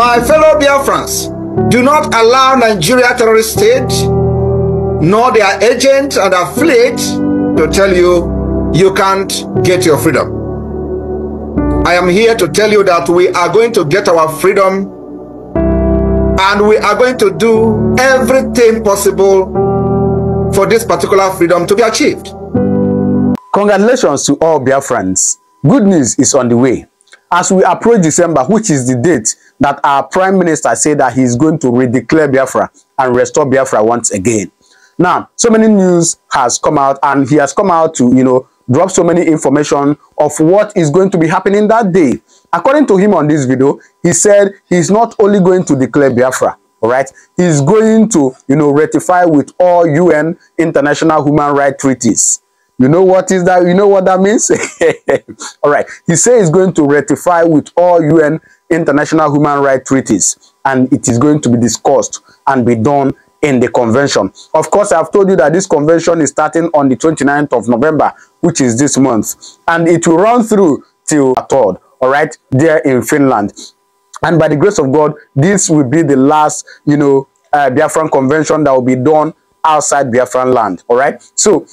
My fellow Biafrans, do not allow Nigeria terrorist state, nor their agents and affiliates to tell you you can't get your freedom. I am here to tell you that we are going to get our freedom, and we are going to do everything possible for this particular freedom to be achieved. Congratulations to all Biafrans. Good news is on the way. As we approach December, which is the date that our Prime Minister said that he is going to redeclare Biafra and restore Biafra once again. Now, so many news has come out, and he has come out to, drop so many information of what is going to be happening that day. According to him on this video, he said he's not only going to declare Biafra, all right? He's going to, ratify with all UN international human rights treaties. You know what is that? You know what that means? All right. He says he's going to ratify with all UN international human rights treaties, and it is going to be discussed and be done in the convention. Of course, I've told you that this convention is starting on the 29th of November, which is this month, and it will run through till 3rd, all right, there in Finland. And by the grace of God, this will be the last, Biafran convention that will be done outside Biafran land, all right? So,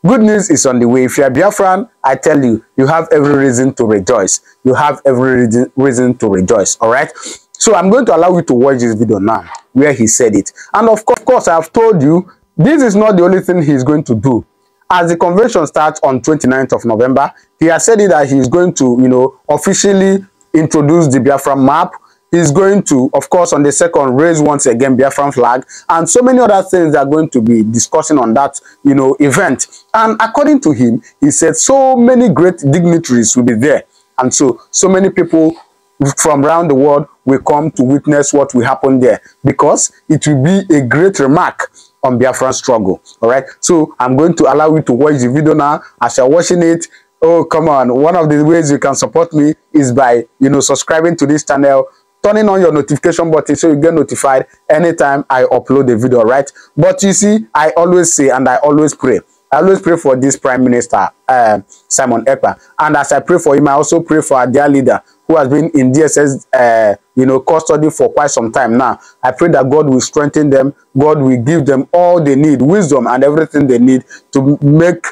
good news is on the way. If you are Biafran, I tell you, you have every reason to rejoice. You have every reason to rejoice, all right? So I'm going to allow you to watch this video now, where he said it. And of course, I have told you, this is not the only thing he's going to do. As the convention starts on 29th of November, he has said it that he's going to, officially introduce the Biafran map. He's going to, of course, on the 2nd, raise once again Biafran flag, and so many other things that are going to be discussing on that, event. And according to him, he said so many great dignitaries will be there. And so many people from around the world will come to witness what will happen there, because it will be a great remark on Biafran struggle. All right. So I'm going to allow you to watch the video now. As you're watching it, oh, come on. One of the ways you can support me is by, subscribing to this channel, turning on your notification button so you get notified anytime I upload a video, right? But you see, I always say and I always pray. I always pray for this Prime Minister, Simon Ekpa. And as I pray for him, I also pray for our dear leader who has been in DSS, custody for quite some time now. I pray that God will strengthen them. God will give them all they need, wisdom and everything they need to make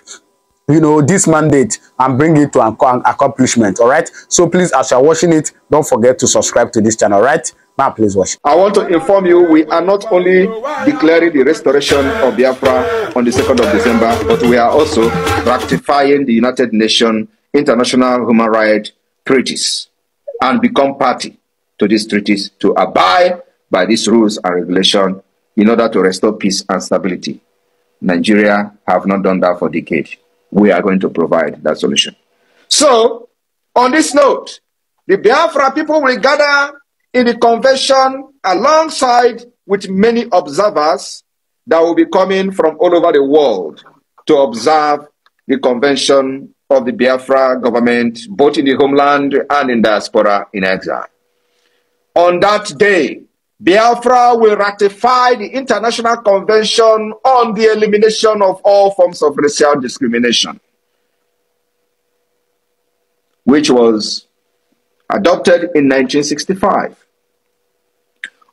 this mandate and bring it to an accomplishment. All right. So please, as you're watching it, don't forget to subscribe to this channel. All right. Now, please watch. I want to inform you, we are not only declaring the restoration of Biafra on the 2nd of December, but we are also ratifying the United Nations International Human Rights Treaties and become party to these treaties to abide by these rules and regulations in order to restore peace and stability. Nigeria have not done that for decades. We are going to provide that solution. So, on this note, the Biafra people will gather in the convention alongside with many observers that will be coming from all over the world to observe the convention of the Biafra government, both in the homeland and in diaspora in exile. On that day, Biafra will ratify the International Convention on the Elimination of All Forms of Racial Discrimination, which was adopted in 1965.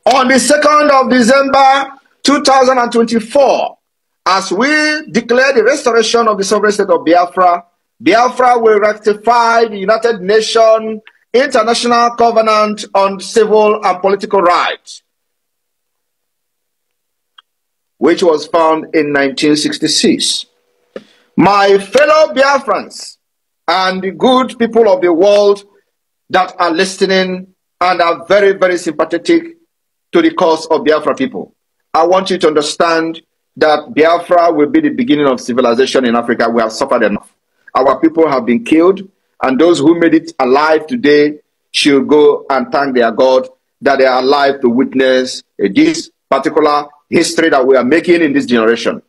On the 2nd of December 2024, as we declare the restoration of the sovereign state of Biafra, Biafra will ratify the United Nations International Covenant on Civil and Political Rights, which was found in 1966. My fellow Biafrans and the good people of the world that are listening and are very, very sympathetic to the cause of Biafra people, I want you to understand that Biafra will be the beginning of civilization in Africa. We have suffered enough. Our people have been killed, and those who made it alive today should go and thank their God that they are alive to witness this particular history that we are making in this generation.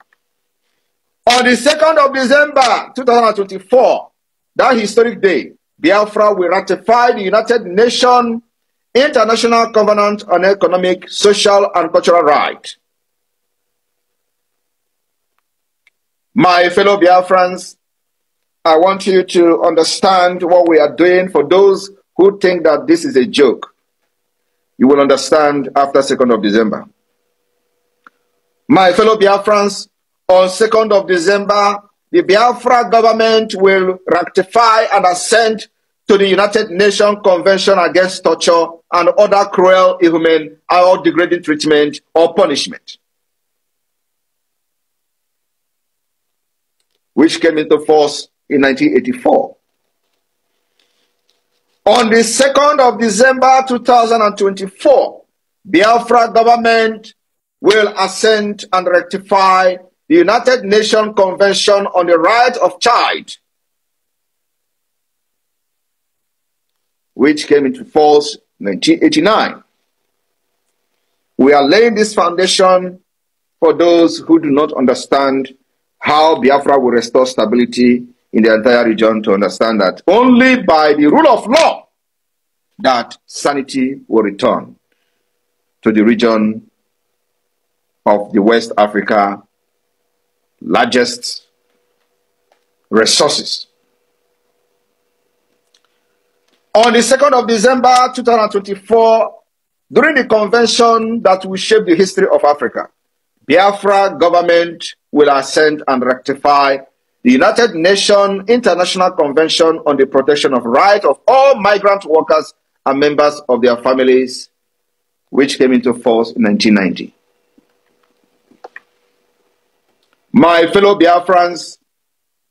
On the 2nd of December 2024, that historic day, Biafra will ratify the United Nations International Covenant on Economic, Social, and Cultural Rights. My fellow Biafrans, I want you to understand what we are doing for those who think that this is a joke. you will understand after 2nd of December. My fellow Biafrans, on 2nd of December, the Biafra government will ratify and assent to the United Nations Convention Against Torture and other cruel, inhumane, or degrading treatment or punishment, which came into force in 1984. On the 2nd of December 2024, Biafra government will assent and ratify the United Nations Convention on the Right of Child, which came into force in 1989. We are laying this foundation for those who do not understand how Biafra will restore stability in the entire region to understand that only by the rule of law that sanity will return to the region of the West Africa, largest resources. On the 2nd of December 2024, during the convention that will shape the history of Africa, Biafra government will assent and ratify the United Nations International Convention on the Protection of Rights of all migrant workers and members of their families, which came into force in 1990. My fellow Biafrans,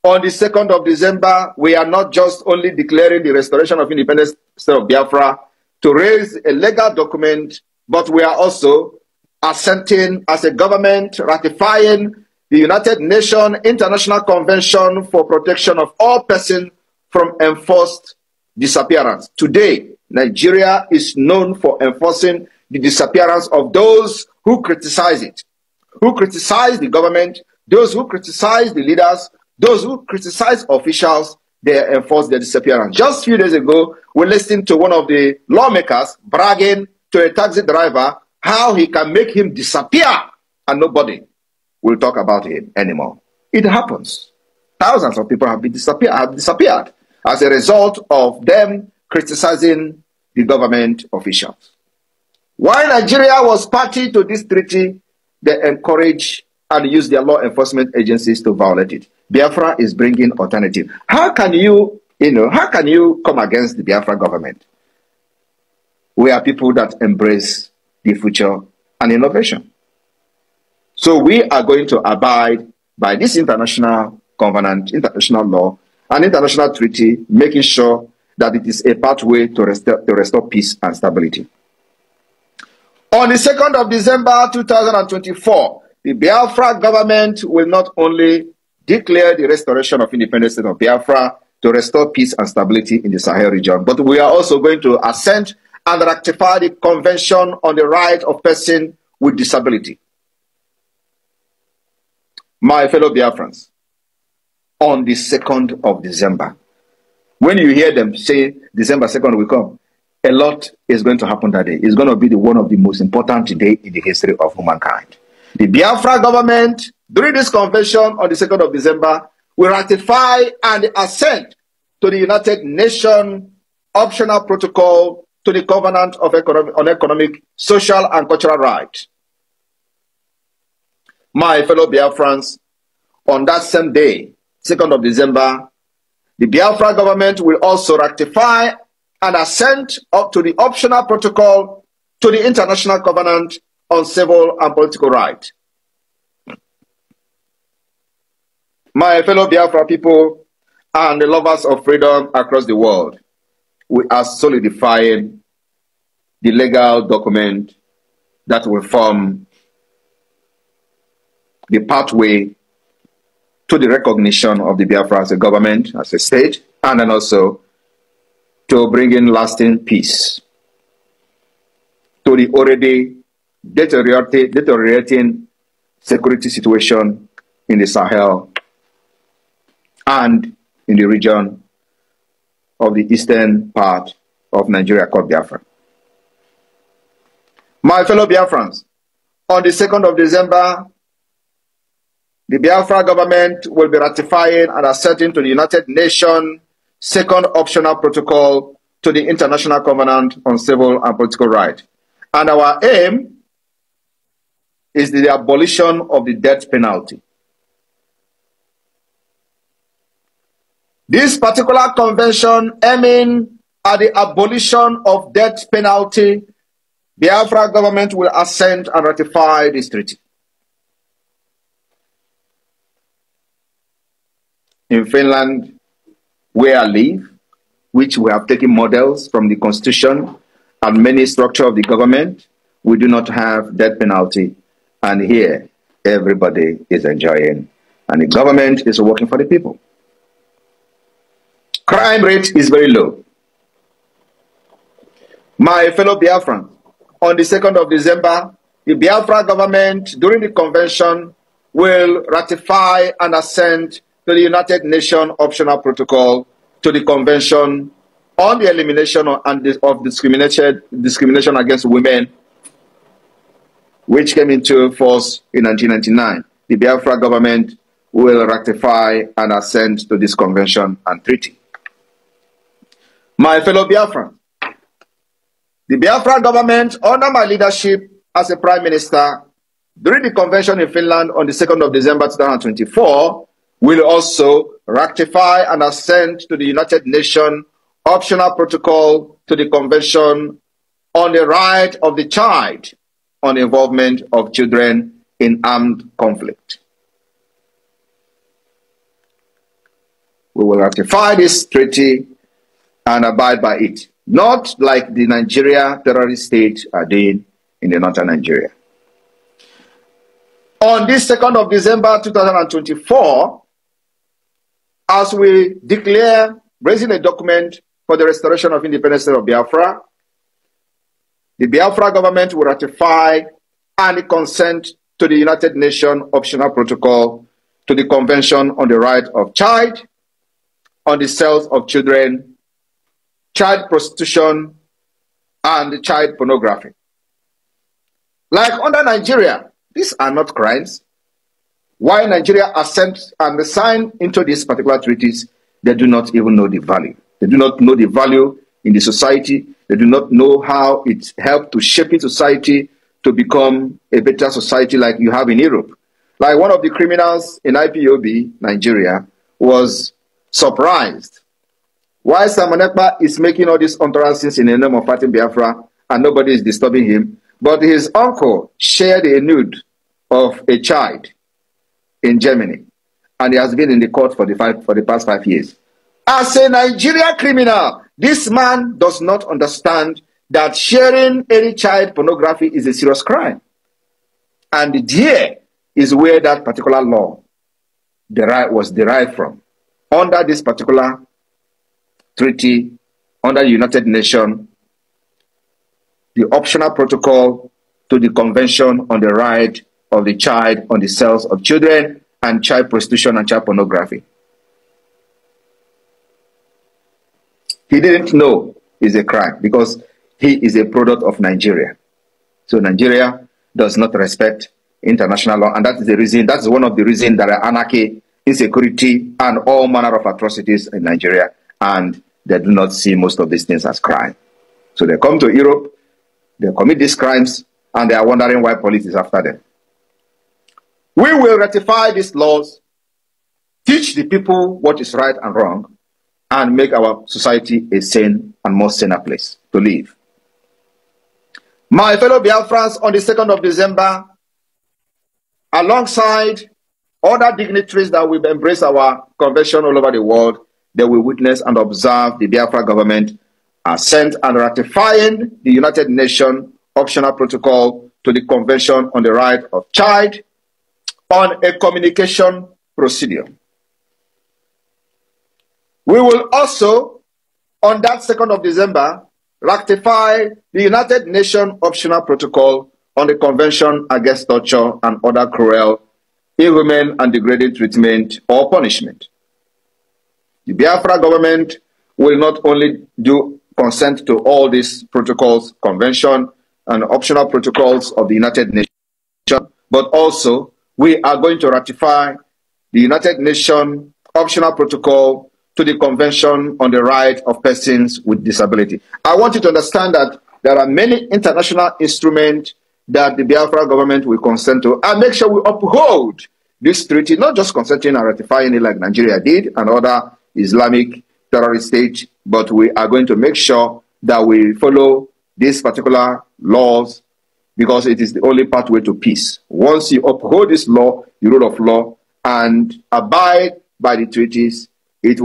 on the 2nd of December, we are not just only declaring the restoration of independence state of Biafra to raise a legal document, but we are also assenting as a government, ratifying the United Nations International Convention for Protection of all persons from enforced disappearance. Today, Nigeria is known for enforcing the disappearance of those who criticize it, who criticize the government, those who criticize the leaders, those who criticize officials. They enforce their disappearance. Just a few days ago, we listened to one of the lawmakers bragging to a taxi driver how he can make him disappear and nobody will talk about him anymore. It happens. Thousands of people have disappeared as a result of them criticizing the government officials. While Nigeria was party to this treaty, they encourage and use their law enforcement agencies to violate it. Biafra is bringing alternative. How can you come against the Biafra government? We are people that embrace the future and innovation. So we are going to abide by this international covenant, international law, and international treaty, making sure that it is a pathway to restore peace and stability. On the 2nd of December 2024, the Biafra government will not only declare the restoration of independence of Biafra to restore peace and stability in the Sahel region, but we are also going to assent and ratify the Convention on the Right of Persons with Disability. My fellow Biafrans, on the 2nd of December, when you hear them say December 2nd will come, a lot is going to happen that day. It's going to be one of the most important days in the history of humankind. The Biafra government, during this convention on the 2nd of December, will ratify and assent to the United Nations Optional Protocol to the Covenant on Economic, Social, and Cultural Rights. My fellow Biafrans, on that same day, 2nd of December, the Biafra government will also ratify and assent up to the Optional Protocol to the International Covenant on Civil and Political Rights. My fellow Biafra people and the lovers of freedom across the world, we are solidifying the legal document that will form the pathway to the recognition of the Biafra as a government, as a state, and then also to bring in lasting peace to the already deteriorating security situation in the Sahel and in the region of the eastern part of Nigeria called Biafra. My fellow Biafrans, on the 2nd of December, the Biafra government will be ratifying and assenting to the United Nations Second Optional Protocol to the International Covenant on Civil and Political Rights. And our aim is the abolition of the death penalty. This particular convention aiming at the abolition of death penalty, the Biafra government will assent and ratify this treaty. In Finland, where I live, which we have taken models from the constitution and many structures of the government, we do not have death penalty. And here, everybody is enjoying, and the government is working for the people. Crime rate is very low. My fellow Biafrans, on the 2nd of December, the Biafra government, during the convention, will ratify and assent to the United Nations Optional Protocol to the Convention on the Elimination of Discrimination Against Women, which came into force in 1999. The Biafra government will ratify and assent to this convention and treaty. My fellow Biafrans, the Biafra government, under my leadership as a Prime Minister, during the convention in Finland on the 2nd of December 2024, will also ratify and assent to the United Nations Optional Protocol to the Convention on the Right of the Child on the Involvement of Children in Armed Conflict. We will ratify this treaty and abide by it, not like the Nigeria terrorist state are doing in the northern Nigeria. On this 2nd of December 2024, as we declare raising a document for the restoration of independence of Biafra, the Biafra government will ratify and consent to the United Nations Optional Protocol to the Convention on the Right of Child, on the Sales of Children, Child Prostitution, and child pornography. Like under Nigeria, these are not crimes. Why Nigeria assent and sign into these particular treaties, they do not even know the value. They do not know the value in the society. They do not know how it helped to shape society to become a better society like you have in Europe. Like one of the criminals in IPOB, Nigeria, was surprised why Simon Ekpa is making all these utterances in the name of fighting Biafra and nobody is disturbing him. But his uncle shared a nude of a child in Germany, and he has been in the court for the past 5 years. As a Nigerian criminal, this man does not understand that sharing any child pornography is a serious crime. And there is where that particular law was derived from. Under this particular treaty, under the United Nations, the optional protocol to the Convention on the Right of the Child on the Sales of Children and Child Prostitution and Child Pornography. He didn't know it's a crime because he is a product of Nigeria. So Nigeria does not respect international law, and that is the reason, that's one of the reasons that are anarchy, insecurity, and all manner of atrocities in Nigeria, and they do not see most of these things as crime. So they come to Europe, they commit these crimes, and they are wondering why police is after them. We will ratify these laws, teach the people what is right and wrong, and make our society a sane and more saner place to live. My fellow Biafrans, on the 2nd of December, alongside other dignitaries that will embrace our convention all over the world, they will witness and observe the Biafra government assent and ratifying the United Nations Optional Protocol to the Convention on the Right of Child on a communication procedure. We will also, on that 2nd of December, ratify the United Nations Optional Protocol on the Convention Against Torture and Other Cruel, Inhuman and Degrading Treatment or Punishment. The Biafra government will not only do consent to all these protocols, convention and optional protocols of the United Nations, but also we are going to ratify the United Nations Optional Protocol to the Convention on the Right of Persons with Disability. I want you to understand that there are many international instruments that the Biafra government will consent to, and make sure we uphold this treaty, not just consenting and ratifying it like Nigeria did and other Islamic terrorist states, but we are going to make sure that we follow these particular laws, because it is the only pathway to peace. Once you uphold this law, the rule of law, and abide by the treaties, it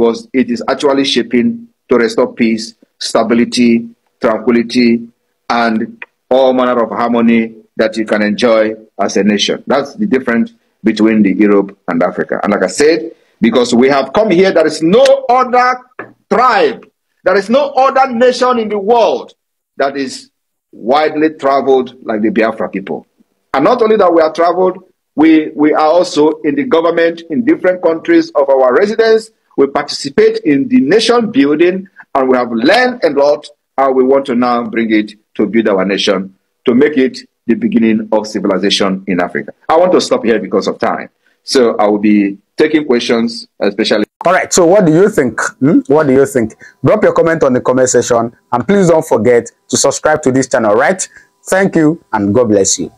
is actually shaping to restore peace, stability, tranquility, and all manner of harmony that you can enjoy as a nation. That's the difference between the Europe and Africa. And like I said, because we have come here, there is no other tribe, there is no other nation in the world that is widely traveled like the Biafra people. And not only that we are traveled, we are also in the government in different countries of our residence. We participate in the nation building, and we have learned a lot, and we want to now bring it to build our nation, to make it the beginning of civilization in Africa. I want to stop here because of time. So I will be taking questions, especially. All right, so what do you think? What do you think? Drop your comment on the comment section, and please don't forget to subscribe to this channel, right? Thank you, and God bless you.